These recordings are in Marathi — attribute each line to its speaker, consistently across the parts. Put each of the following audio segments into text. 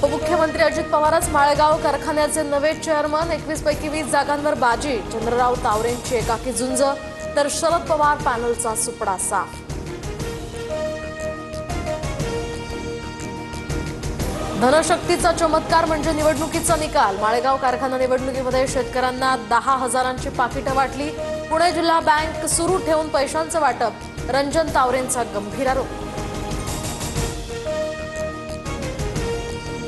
Speaker 1: उपमुख्यमंत्री अजित पवारच माळेगाव कारखान्याचे नवे चेअरमन। 21 पैकी 20 जागांवर बाजी। चंद्रराव तावरेंची एकाकी झुंज तर शरद पवार पॅनलचा सुपडा साफ। धनशक्तीचा चमत्कार म्हणजे निवडणुकीचा निकाल। माळेगाव कारखाना निवडणुकीमध्ये शेतकऱ्यांना 10,000ची पाकिटं वाटली। पुणे जिल्हा बँक सुरू ठेवून पैशांचं वाटप। रंजन तावरेंचा गंभीर आरोप।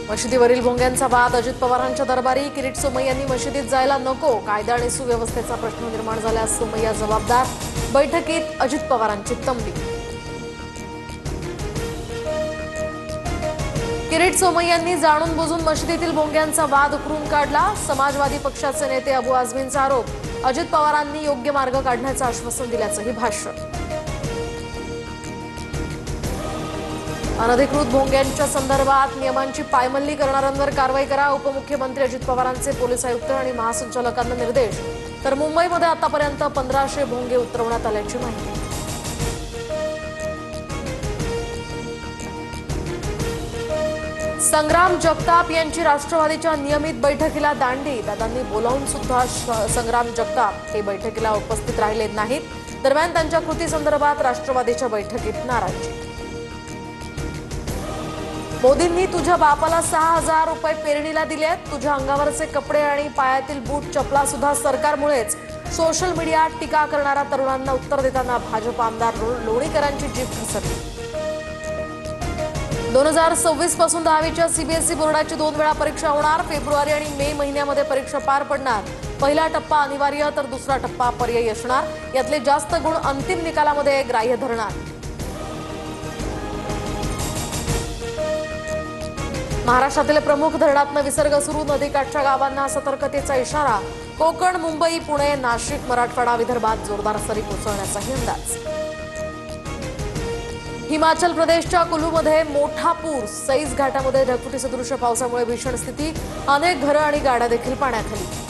Speaker 1: मशिदीवरील भोंग्यांचा वाद। अजित पवारांच्या दरबारी। किरीट सोमय्यांनी मशिदीत जायला नको। कायदा आणि सुव्यवस्थेचा प्रश्न निर्माण झाल्यास सोमय्या जबाबदार। बैठकीत अजित पवारांची तंबी। किरीट सोमय्यांनी जाणून बुजून मशिदीतील भोंग्यांचा वाद उकरून काढला। समाजवादी पक्षाचे नेते अबू आझमींचा आरोप। अजित पवारांनी योग्य मार्ग काढण्याचं आश्वासन दिल्याचंही भाष्य। अनधिकृत भोंग्यांच्या संदर्भात नियमांची पायमल्ली करणाऱ्यांवर कारवाई करा। उपमुख्यमंत्री अजित पवारांचे पोलीस आयुक्त आणि महासंचालकांना निर्देश। तर मुंबईमध्ये आतापर्यंत 1500 भोंगे उतरवण्यात आल्याची माहिती। संग्राम जगताप यांची राष्ट्रवादीच्या नियमित बैठकीला दांडी। दादांनी बोलावून सुद्धा संग्राम जगताप हे बैठकीला उपस्थित राहिले नाहीत। दरम्यान त्यांच्या कृतीसंदर्भात राष्ट्रवादीच्या बैठकीत नाराजी। मोदींनी तुझ्या बापाला 6,000 रुपये पेरणीला दिलेत। तुझ्या अंगावरचे कपडे आणि पायातील बूट चपला सुद्धा सरकारमुळेच। सोशल मीडियात टीका करणाऱ्या तरुणांना उत्तर देताना भाजप आमदार लोणीकरांची जीभ घसरली। 2026 पासून 10वीच्या सीबीएसई बोर्डाची 2 वेळा परीक्षा होणार। फेब्रुवारी आणि मे महिन्यामध्ये परीक्षा पार पडणार। पहिला टप्पा अनिवार्य तर दुसरा टप्पा पर्यायी असणार। यातले जास्त गुण अंतिम निकालामध्ये ग्राह्य धरणार। महाराष्ट्रातील प्रमुख धरणातून विसर्ग सुरू। नदीकाठच्या गावांना सतर्कतेचा इशारा। कोकण, मुंबई, पुणे, नाशिक, मराठवाडा, विदर्भात जोरदार सरी कोसळण्याचाही अंदाज। हिमाचल प्रदेशच्या कुलूमध्ये मोठा पूर। सैज घाटामध्ये ढगफुटीसदृश पावसामुळे भीषण स्थिती। अनेक घरं आणि गाड्या देखील पाण्याखाली।